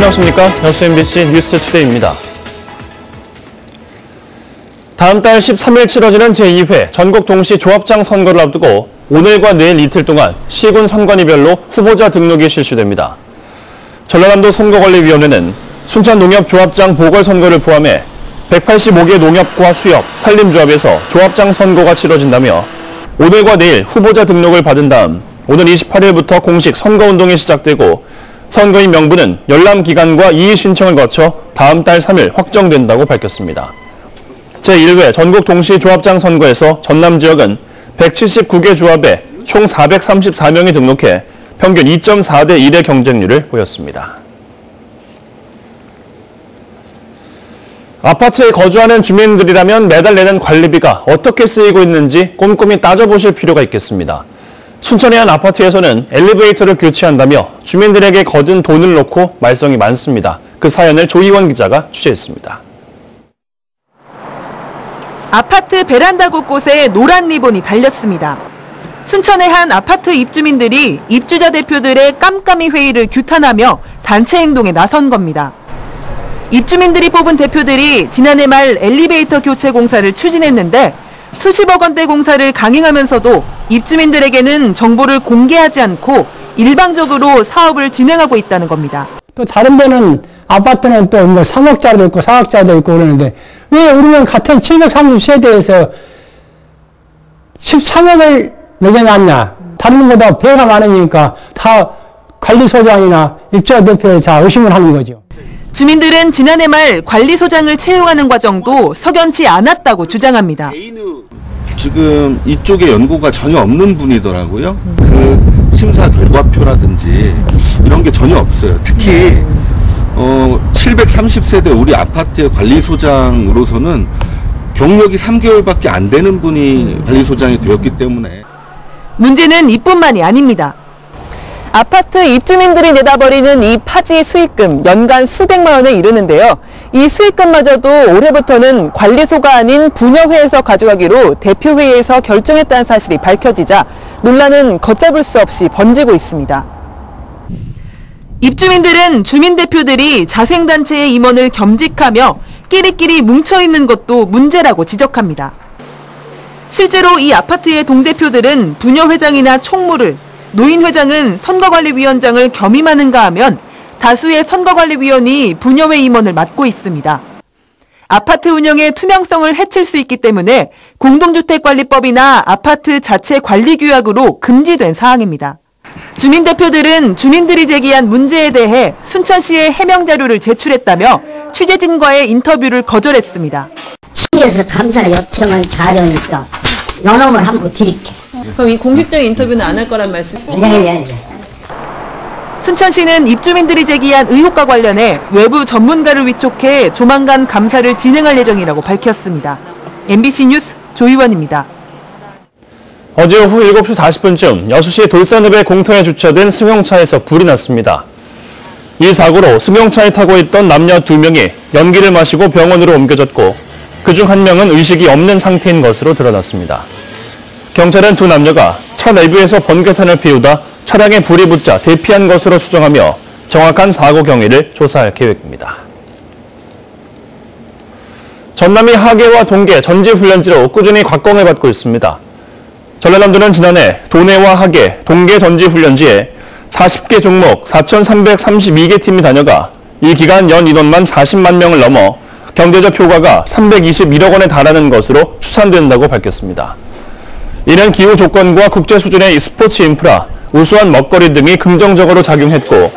안녕하십니까. 여수 MBC 뉴스투데이입니다. 다음 달 13일 치러지는 제2회 전국 동시 조합장 선거를 앞두고 오늘과 내일 이틀 동안 시군 선관위별로 후보자 등록이 실시됩니다. 전라남도 선거관리위원회는 순천농협조합장 보궐선거를 포함해 185개 농협과 수협, 산림조합에서 조합장 선거가 치러진다며 오늘과 내일 후보자 등록을 받은 다음 오늘 28일부터 공식 선거운동이 시작되고 선거인 명부는 열람기간과 이의신청을 거쳐 다음 달 3일 확정된다고 밝혔습니다. 제1회 전국 동시 조합장 선거에서 전남 지역은 179개 조합에 총 434명이 등록해 평균 2.4대 1의 경쟁률을 보였습니다. 아파트에 거주하는 주민들이라면 매달 내는 관리비가 어떻게 쓰이고 있는지 꼼꼼히 따져보실 필요가 있겠습니다. 순천의 한 아파트에서는 엘리베이터를 교체한다며 주민들에게 거둔 돈을 놓고 말썽이 많습니다. 그 사연을 조희원 기자가 취재했습니다. 아파트 베란다 곳곳에 노란 리본이 달렸습니다. 순천의 한 아파트 입주민들이 입주자 대표들의 깜깜이 회의를 규탄하며 단체 행동에 나선 겁니다. 입주민들이 뽑은 대표들이 지난해 말 엘리베이터 교체 공사를 추진했는데 수십억 원대 공사를 강행하면서도 입주민들에게는 정보를 공개하지 않고 일방적으로 사업을 진행하고 있다는 겁니다. 또 다른 데는 아파트는 또 뭐 3억짜리도 있고 4억짜리도 있고 그러는데 왜 우리는 같은 730세대에서 13억을 매겨놨냐. 다른 것보다 배가 많으니까 다 관리소장이나 입주자 대표에 다 의심을 하는 거죠. 주민들은 지난해 말 관리소장을 채용하는 과정도 석연치 않았다고 주장합니다. 지금 이쪽에 연고가 전혀 없는 분이더라고요. 그 심사 결과표라든지 이런 게 전혀 없어요. 특히 730세대 우리 아파트의 관리소장으로서는 경력이 3개월밖에 안 되는 분이 관리소장이 되었기 때문에. 문제는 이뿐만이 아닙니다. 아파트 입주민들이 내다버리는 이 파지 수익금 연간 수백만 원에 이르는데요. 이 수익금마저도 올해부터는 관리소가 아닌 분여회에서 가져가기로 대표회의에서 결정했다는 사실이 밝혀지자 논란은 걷잡을 수 없이 번지고 있습니다. 입주민들은 주민대표들이 자생단체의 임원을 겸직하며 끼리끼리 뭉쳐있는 것도 문제라고 지적합니다. 실제로 이 아파트의 동대표들은 분여회장이나 총무를, 노인회장은 선거관리위원장을 겸임하는가 하면 다수의 선거관리위원이 분여회 임원을 맡고 있습니다. 아파트 운영의 투명성을 해칠 수 있기 때문에 공동주택관리법이나 아파트 자체 관리규약으로 금지된 사항입니다. 주민대표들은 주민들이 제기한 문제에 대해 순천시에 해명 자료를 제출했다며 취재진과의 인터뷰를 거절했습니다. 시에서 감사 요청한 자료니까 요놈을 한번 드릴게. 그럼 이 공식적인 인터뷰는 안 할 거란 말씀이세요? 네. 순천시는 입주민들이 제기한 의혹과 관련해 외부 전문가를 위촉해 조만간 감사를 진행할 예정이라고 밝혔습니다. MBC 뉴스 조희원입니다. 어제 오후 7시 40분쯤 여수시 돌산읍의 공터에 주차된 승용차에서 불이 났습니다. 이 사고로 승용차에 타고 있던 남녀 2명이 연기를 마시고 병원으로 옮겨졌고 그중 1명은 의식이 없는 상태인 것으로 드러났습니다. 경찰은 두 남녀가 차 내부에서 번개탄을 피우다 차량에 불이 붙자 대피한 것으로 추정하며 정확한 사고 경위를 조사할 계획입니다. 전남이 하계와 동계 전지훈련지로 꾸준히 곽공을 받고 있습니다. 전라남도는 지난해 도내와 하계, 동계 전지훈련지에 40개 종목 4,332개 팀이 다녀가 이 기간 연 인원만 40만 명을 넘어 경제적 효과가 321억 원에 달하는 것으로 추산된다고 밝혔습니다. 이는 기후 조건과 국제 수준의 스포츠 인프라, 우수한 먹거리 등이 긍정적으로 작용했고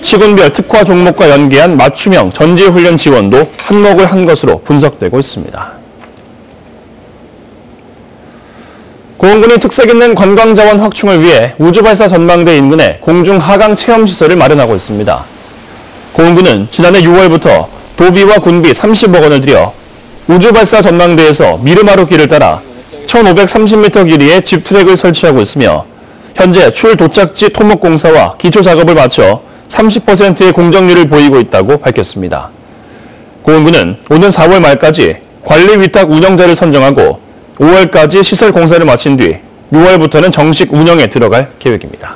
시군별 특화 종목과 연계한 맞춤형 전지훈련 지원도 한몫을 한 것으로 분석되고 있습니다. 고흥군이 특색 있는 관광자원 확충을 위해 우주발사 전망대 인근에 공중 하강 체험시설을 마련하고 있습니다. 고흥군은 지난해 6월부터 도비와 군비 30억 원을 들여 우주발사 전망대에서 미르마루 길을 따라 1,530m 길이의 집트랙을 설치하고 있으며 현재 출 도착지 토목 공사와 기초 작업을 마쳐 30%의 공정률을 보이고 있다고 밝혔습니다. 고흥군은 오는 4월 말까지 관리 위탁 운영자를 선정하고 5월까지 시설 공사를 마친 뒤 6월부터는 정식 운영에 들어갈 계획입니다.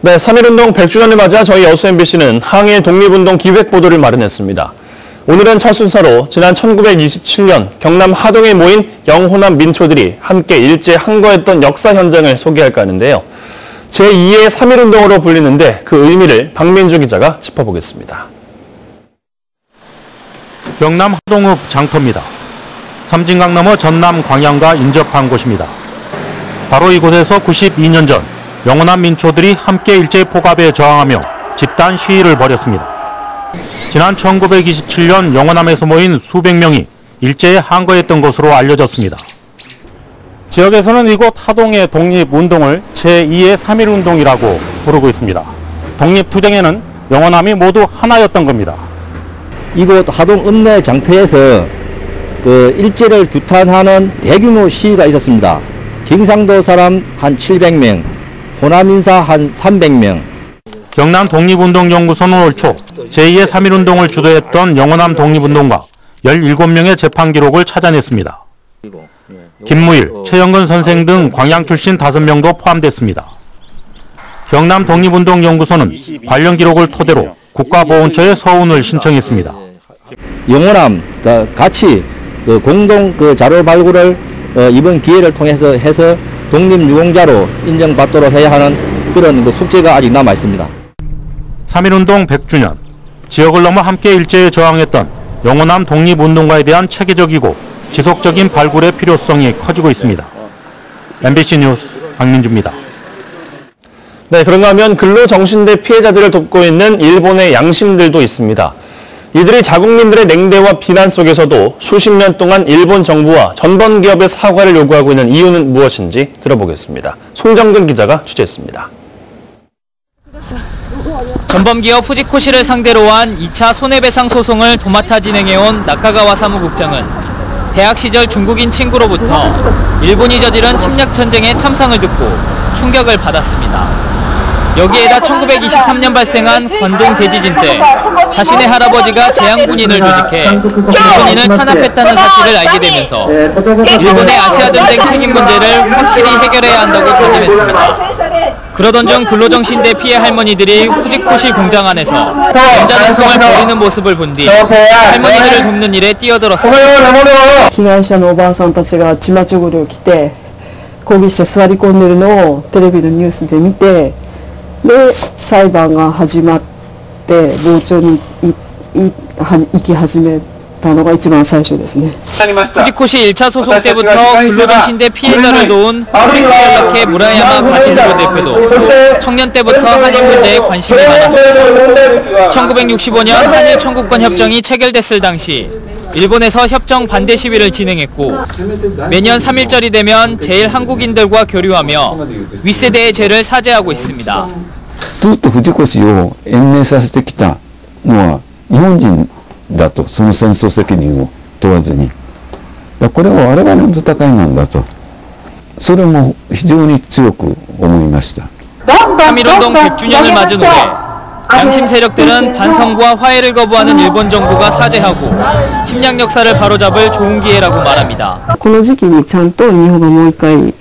네, 3.1운동 100주년을 맞아 저희 여수 MBC는 항일 독립운동 기획보도를 마련했습니다. 오늘은 첫 순서로 지난 1927년 경남 하동에 모인 영호남 민초들이 함께 일제에 항거했던 역사 현장을 소개할까 하는데요. 제2의 3.1운동으로 불리는데 그 의미를 박민주 기자가 짚어보겠습니다. 경남 하동읍 장터입니다. 삼진강 너머 전남 광양과 인접한 곳입니다. 바로 이곳에서 92년 전 영호남 민초들이 함께 일제 포갑에 저항하며 집단 시위를 벌였습니다. 지난 1927년 영호남에서 모인 수백 명이 일제에 항거했던 것으로 알려졌습니다. 지역에서는 이곳 하동의 독립운동을 제2의 3.1운동이라고 부르고 있습니다. 독립투쟁에는 영호남이 모두 하나였던 겁니다. 이곳 하동 읍내 장터에서 일제를 규탄하는 대규모 시위가 있었습니다. 경상도 사람 한 700명, 호남 인사 한 300명. 경남 독립운동연구소는 올 초 제2의 3.1운동을 주도했던 영호남 독립운동가 17명의 재판 기록을 찾아냈습니다. 김무일, 최영근 선생 등 광양 출신 5명도 포함됐습니다. 경남 독립운동연구소는 관련 기록을 토대로 국가보훈처에 서운을 신청했습니다. 영호남 같이 공동 자료 발굴을 이번 기회를 통해서 해서 독립유공자로 인정받도록 해야 하는 그런 숙제가 아직 남아 있습니다. 3.1운동 100주년, 지역을 넘어 함께 일제에 저항했던 영호남 독립운동가에 대한 체계적이고 지속적인 발굴의 필요성이 커지고 있습니다. MBC 뉴스 박민주입니다. 네, 그런가 하면 근로정신대 피해자들을 돕고 있는 일본의 양심들도 있습니다. 이들이 자국민들의 냉대와 비난 속에서도 수십 년 동안 일본 정부와 전범 기업의 사과를 요구하고 있는 이유는 무엇인지 들어보겠습니다. 송정근 기자가 취재했습니다. 전범기업 후지코시를 상대로 한 2차 손해배상 소송을 도맡아 진행해온 나카가와 사무국장은 대학 시절 중국인 친구로부터 일본이 저지른 침략전쟁의 참상을 듣고 충격을 받았습니다. 여기에다 1923년 발생한 관동 대지진 때 자신의 할아버지가 재향군인을 조직해 일본인을 탄압했다는 사실을 알게 되면서 일본의 아시아전쟁 책임 문제를 확실히 해결해야 한다고 다짐했습니다. 그러던 중 근로정신대 피해 할머니들이 후지코시 공장 안에서 연자동성을 벌이는 모습을 본 뒤 할머니들을 돕는 일에 뛰어들었습니다. 被害者のおばあさんたちがチマチョゴリを着て抗議して座り込んでるのをテレビのニュースで見て、で裁判が始まって傍聴に行き始めたのが一番最初ですね。 후지코시 1차 소송 때부터 근로정신대 피해자를 도운 한국연락회 무라야마 가진조 대표도 청년 때부터 한일 문제에 관심이 많았습니다. 1965년 한일 청구권 협정이 체결됐을 당시 일본에서 협정 반대 시위를 진행했고 매년 3.1절이 되면 제일 한국인들과 교류하며 윗세대의 죄를 사죄하고 있습니다. ずっと藤越を延命させてきたのは日本人だと、その戦争責任を問わずに、これは我々の戦いなんだと、それも非常に強く思いました。 3.1운동 100주년을 맞은 올해 양심 세력들은 반성과 화해를 거부하는 일본 정부가 사죄하고 침략 역사를 바로잡을 좋은 기회라고 말합니다. この時期にちゃんと日本がもう一回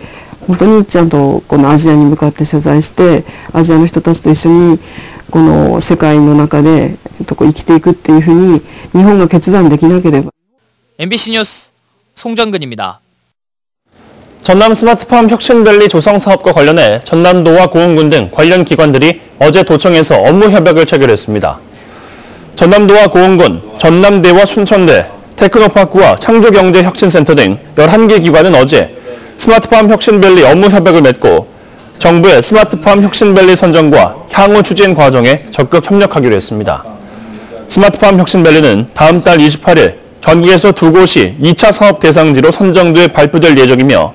本当にちゃんとこのアジアに向かって謝罪してアジアの人たちと一緒にこの世界の中で生きていくっていうふうに日本が決断できなければ。 MBC 뉴스 송정근입니다. 전남 스마트팜 혁신밸리 조성 사업과 관련해 전남도와 고흥군 등 관련 기관들이 어제 도청에서 업무 협약을 체결했습니다. 전남도와 고흥군, 전남대와 순천대, 테크노파크와 창조경제혁신센터 등 11개 기관은 어제 스마트팜 혁신밸리 업무 협약을 맺고 정부의 스마트팜 혁신밸리 선정과 향후 추진 과정에 적극 협력하기로 했습니다. 스마트팜 혁신밸리는 다음 달 28일 전국에서 2곳이 2차 사업 대상지로 선정돼 발표될 예정이며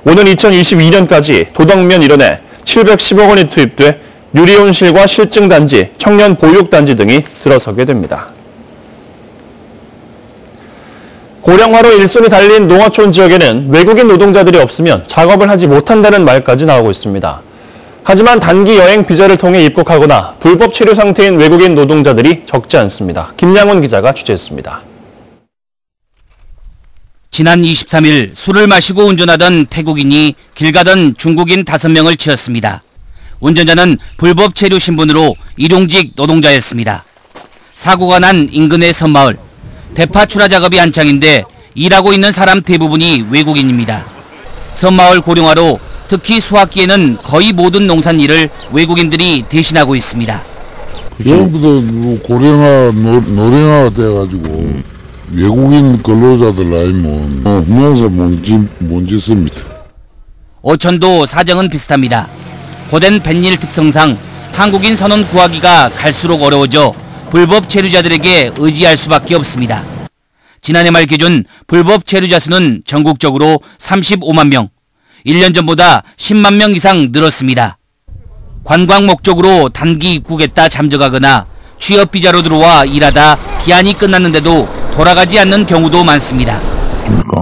오는 2022년까지 도덕면 일원에 710억 원이 투입돼 유리온실과 실증단지, 청년 보육단지 등이 들어서게 됩니다. 고령화로 일손이 달린 농어촌 지역에는 외국인 노동자들이 없으면 작업을 하지 못한다는 말까지 나오고 있습니다. 하지만 단기 여행 비자를 통해 입국하거나 불법 체류 상태인 외국인 노동자들이 적지 않습니다. 김양훈 기자가 취재했습니다. 지난 23일 술을 마시고 운전하던 태국인이 길 가던 중국인 5명을 치었습니다. 운전자는 불법 체류 신분으로 일용직 노동자였습니다. 사고가 난 인근의 섬마을. 대파 출하 작업이 한창인데 일하고 있는 사람 대부분이 외국인입니다. 섬마을 고령화로 특히 수확기에는 거의 모든 농산일을 외국인들이 대신하고 있습니다. 전부 다 고령화, 노령화가 돼가지고 외국인 근로자들 아니면 농사 못 짓습니다. 오천도 사정은 비슷합니다. 고된 뱃일 특성상 한국인 선원 구하기가 갈수록 어려워져 불법 체류자들에게 의지할 수밖에 없습니다. 지난해 말 기준 불법 체류자 수는 전국적으로 35만 명, 1년 전보다 10만 명 이상 늘었습니다. 관광 목적으로 단기 입국했다 잠적하거나 취업비자로 들어와 일하다 기한이 끝났는데도 돌아가지 않는 경우도 많습니다.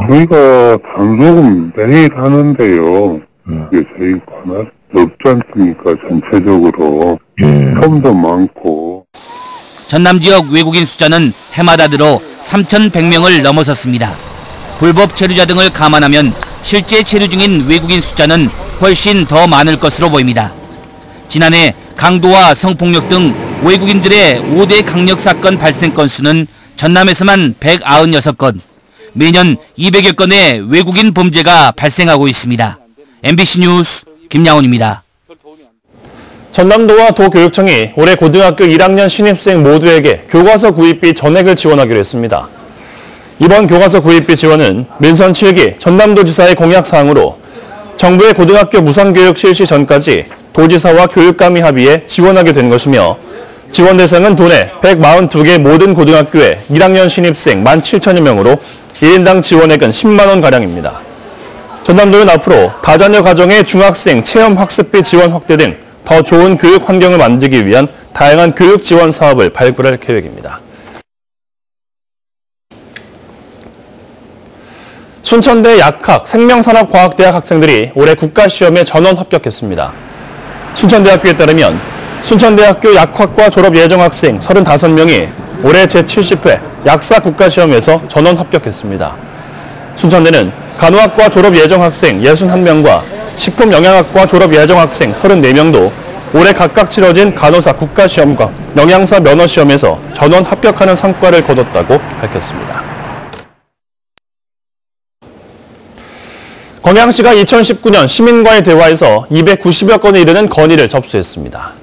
저희가 단속은 매일 하는데요. 이게 저희 관할 없지 않습니까? 전체적으로 처음도 많고. 전남 지역 외국인 숫자는 해마다 들어 3,100명을 넘어섰습니다. 불법 체류자 등을 감안하면 실제 체류 중인 외국인 숫자는 훨씬 더 많을 것으로 보입니다. 지난해 강도와 성폭력 등 외국인들의 5대 강력 사건 발생 건수는 전남에서만 196건, 매년 200여 건의 외국인 범죄가 발생하고 있습니다. MBC 뉴스 김양훈입니다. 전남도와 도교육청이 올해 고등학교 1학년 신입생 모두에게 교과서 구입비 전액을 지원하기로 했습니다. 이번 교과서 구입비 지원은 민선 7기 전남도지사의 공약사항으로 정부의 고등학교 무상교육 실시 전까지 도지사와 교육감이 합의해 지원하게 된 것이며 지원 대상은 도내 142개 모든 고등학교의 1학년 신입생 17,000여 명으로 1인당 지원액은 10만 원가량입니다. 전남도는 앞으로 다자녀 가정의 중학생 체험 학습비 지원 확대 등 더 좋은 교육 환경을 만들기 위한 다양한 교육 지원 사업을 발굴할 계획입니다. 순천대 약학 생명산업과학대학 학생들이 올해 국가시험에 전원 합격했습니다. 순천대학교에 따르면 순천대학교 약학과 졸업 예정 학생 35명이 올해 제70회 약사 국가시험에서 전원 합격했습니다. 순천대는 간호학과 졸업 예정 학생 61명과 식품영양학과 졸업 예정 학생 34명도 올해 각각 치러진 간호사 국가시험과 영양사 면허시험에서 전원 합격하는 성과를 거뒀다고 밝혔습니다. 광양시가 2019년 시민과의 대화에서 290여 건에 이르는 건의를 접수했습니다.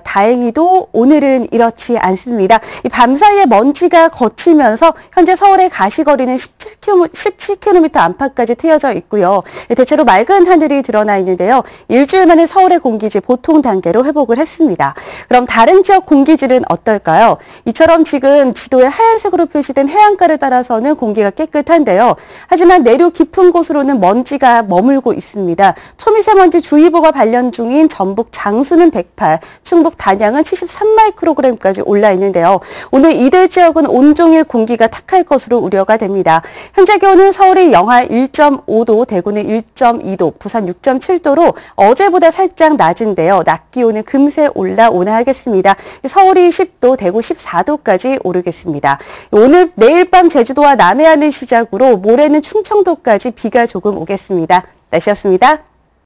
다행히도 오늘은 이렇지 않습니다. 밤사이에 먼지가 걷히면서 현재 서울의 가시거리는 17km 안팎까지 트여져 있고요. 대체로 맑은 하늘이 드러나 있는데요. 일주일 만에 서울의 공기질 보통 단계로 회복을 했습니다. 그럼 다른 지역 공기질은 어떨까요? 이처럼 지금 지도에 하얀색으로 표시된 해안가를 따라서는 공기가 깨끗한데요. 하지만 내륙 깊은 곳으로는 먼지가 머물고 있습니다. 초미세먼지 주의보가 발령 중인 전북 장수는 108, 충북 단양은 73마이크로그램까지 올라 있는데요. 오늘 이들 지역은 온종일 공기가 탁할 것으로 우려가 됩니다. 현재 기온은 서울이 영하 1.5도, 대구는 1.2도, 부산 6.7도로 어제보다 살짝 낮은데요. 낮 기온은 금세 올라오나 하겠습니다. 서울이 10도, 대구 14도까지 오르겠습니다. 오늘 내일 밤 제주도와 남해안을 시작으로 모레는 충청도까지 비가 조금 오겠습니다. 날씨였습니다.